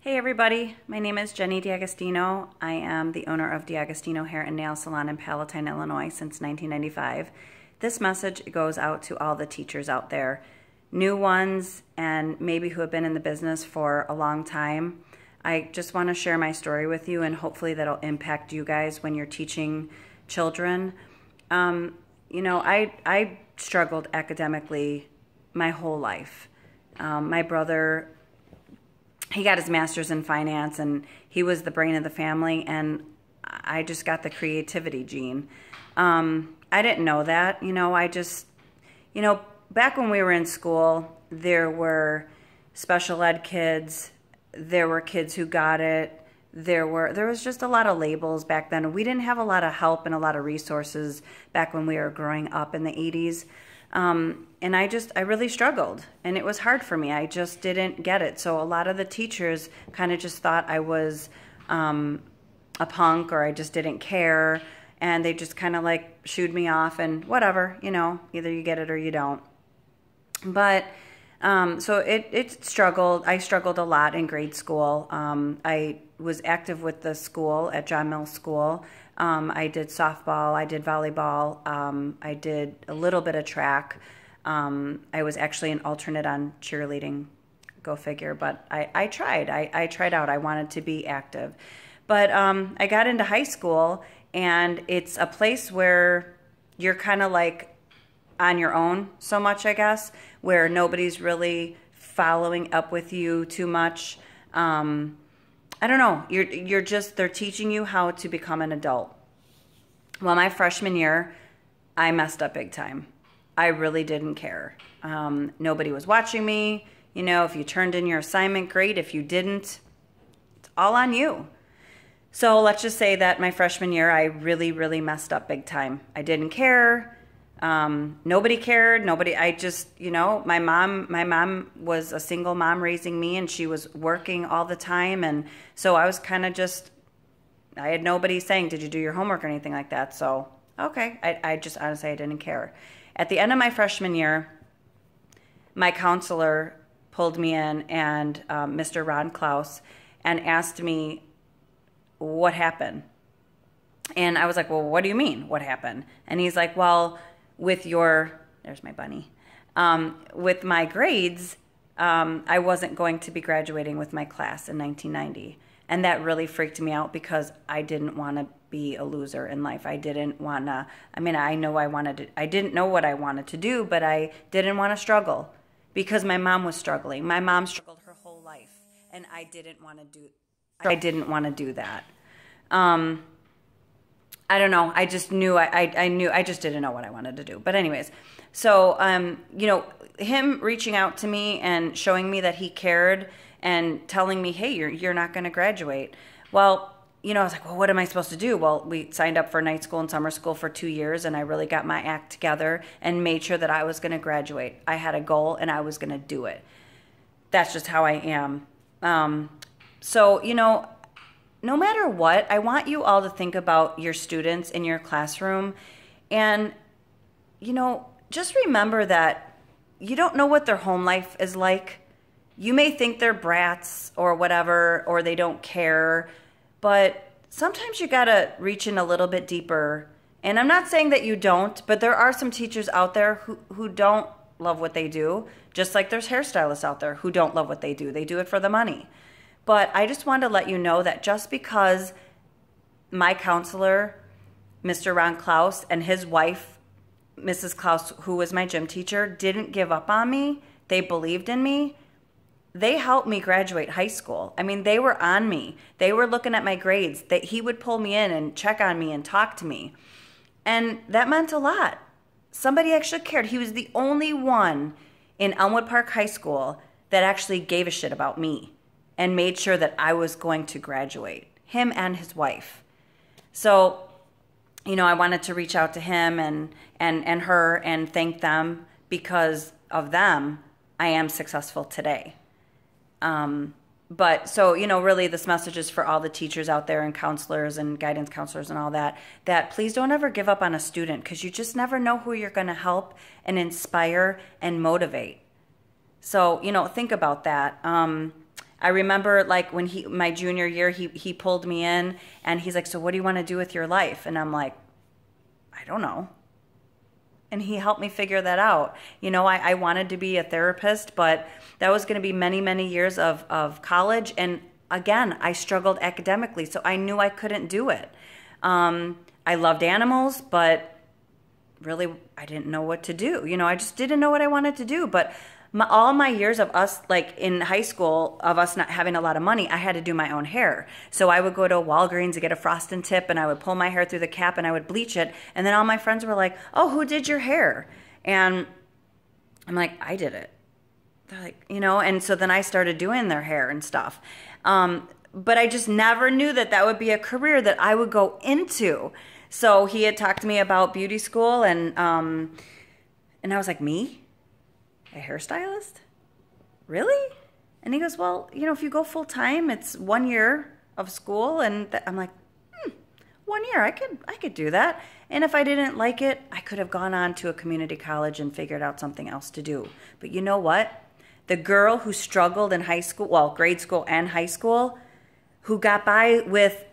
Hey everybody, my name is Jenny D'Agostino. I am the owner of D'Agostino Hair and Nail Salon in Palatine, Illinois since 1995. This message goes out to all the teachers out there, new ones and maybe who have been in the business for a long time. I just want to share my story with you and hopefully that'll impact you guys when you're teaching children. I struggled academically my whole life. My brother, he got his master's in finance and he was the brain of the family, and I just got the creativity gene. I didn't know that, back when we were in school, there were special ed kids, there were kids who got it, there was just a lot of labels back then. We didn't have a lot of help and a lot of resources back when we were growing up in the 80s. And I really struggled, and it was hard for me. I just didn't get it. So a lot of the teachers kind of just thought I was a punk, or I just didn't care, and they just kind of like shooed me off and whatever, either you get it or you don't. But so it struggled. I struggled a lot in grade school. I was active with the school at John Mills School. I did softball, I did volleyball, I did a little bit of track. I was actually an alternate on cheerleading, go figure, but I tried. I tried out. I wanted to be active. But I got into high school, and it's a place where you're kind of like on your own so much, I guess, where nobody's really following up with you too much. I don't know, they're teaching you how to become an adult. Well, my freshman year, I messed up big time. I really didn't care. Nobody was watching me. If you turned in your assignment, great. If you didn't, it's all on you. So let's just say that my freshman year, I really, really messed up big time. I didn't care. Nobody cared. My mom was a single mom raising me, and she was working all the time. And so I was kind of I had nobody saying, did you do your homework or anything like that? So, okay. I just honestly, I didn't care. At the end of my freshman year, my counselor pulled me in, and Mr. Ron Klaus, and asked me what happened. And I was like, well, what do you mean, what happened? And he's like, well, there's my bunny, with my grades, I wasn't going to be graduating with my class in 1990. And that really freaked me out, because I didn't want to be a loser in life. I didn't want to, I didn't know what I wanted to do, but I didn't want to struggle, because my mom was struggling. My mom struggled her whole life, and I didn't want to do that. I don't know. I just knew, I just didn't know what I wanted to do. But anyways, so, him reaching out to me and showing me that he cared and telling me, hey, you're not going to graduate. Well, I was like, well, what am I supposed to do? Well, we signed up for night school and summer school for 2 years, and I really got my act together and made sure that I was going to graduate. I had a goal, and I was going to do it. That's just how I am. So, no matter what, I want you all to think about your students in your classroom, and, just remember that you don't know what their home life is like. You may think they're brats or whatever, or they don't care, but sometimes you gotta reach in a little bit deeper. And I'm not saying that you don't, but there are some teachers out there who don't love what they do, just like there's hairstylists out there who don't love what they do. They do it for the money. But I just wanted to let you know that just because my counselor, Mr. Ron Klaus, and his wife, Mrs. Klaus, who was my gym teacher, didn't give up on me, they believed in me, they helped me graduate high school. I mean, they were on me. They were looking at my grades. He would pull me in and check on me and talk to me. And that meant a lot. Somebody actually cared. He was the only one in Elmwood Park High School that actually gave a shit about me and made sure that I was going to graduate, him and his wife. So, I wanted to reach out to him and her and thank them. Because of them, I am successful today. But so, really this message is for all the teachers out there and counselors and guidance counselors and all that please don't ever give up on a student, because you just never know who you're going to help and inspire and motivate. So, think about that. I remember like when my junior year, he pulled me in and he's like, so what do you want to do with your life? And I'm like, I don't know. And he helped me figure that out. You know, I wanted to be a therapist, but that was going to be many, many years of college. And again, I struggled academically, so I knew I couldn't do it. I loved animals, but really I didn't know what to do. You know, I just didn't know what I wanted to do. But all my years of us, like in high school, of us not having a lot of money, I had to do my own hair. So I would go to Walgreens to get a frost and tip, and I would pull my hair through the cap and I would bleach it. And then all my friends were like, oh, who did your hair? And I'm like, I did it. They're like, you know, and so then I started doing their hair and stuff. But I just never knew that that would be a career that I would go into. So he had talked to me about beauty school, and I was like, me? A hairstylist? Really? And he goes, well, you know, if you go full time, it's 1 year of school. And I'm like, 1 year, I could do that. And if I didn't like it, I could have gone on to a community college and figured out something else to do. But you know what? The girl who struggled in high school, well, grade school and high school, who got by with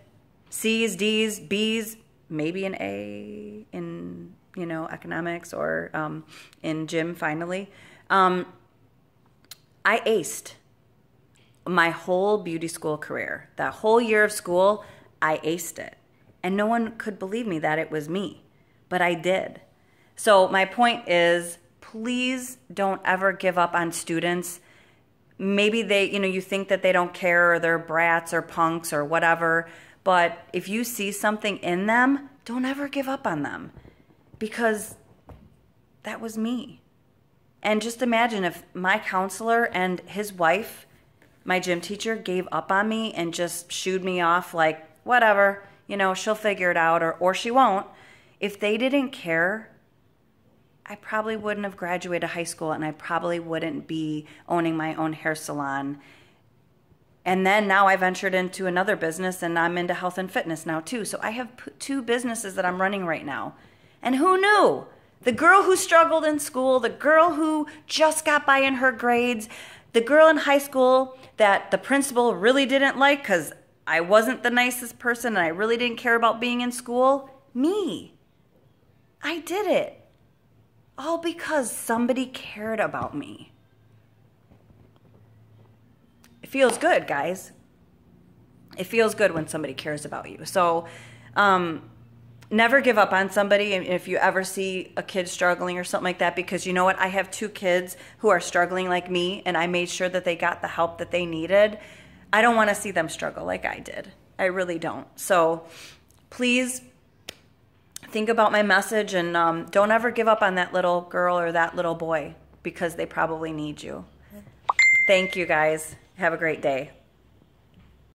C's, D's, B's, maybe an A in, you know, economics or in gym finally, I aced my whole beauty school career. That whole year of school, I aced it. And no one could believe me that it was me, but I did. So my point is, please don't ever give up on students. Maybe they, you know, you think that they don't care or they're brats or punks or whatever, but if you see something in them, don't ever give up on them, because that was me. And just imagine if my counselor and his wife, my gym teacher, gave up on me and just shooed me off like, whatever, you know, she'll figure it out, or she won't. If they didn't care, I probably wouldn't have graduated high school, and I probably wouldn't be owning my own hair salon. And then now I ventured into another business, and I'm into health and fitness now too. So I have 2 businesses that I'm running right now. And who knew? The girl who struggled in school, the girl who just got by in her grades, the girl in high school that the principal really didn't like because I wasn't the nicest person and I really didn't care about being in school. Me. I did it. All because somebody cared about me. It feels good, guys. It feels good when somebody cares about you. So never give up on somebody if you ever see a kid struggling or something like that, because you know what? I have 2 kids who are struggling like me, and I made sure that they got the help that they needed. I don't want to see them struggle like I did. I really don't. So please think about my message, and don't ever give up on that little girl or that little boy, because they probably need you. Thank you, guys. Have a great day.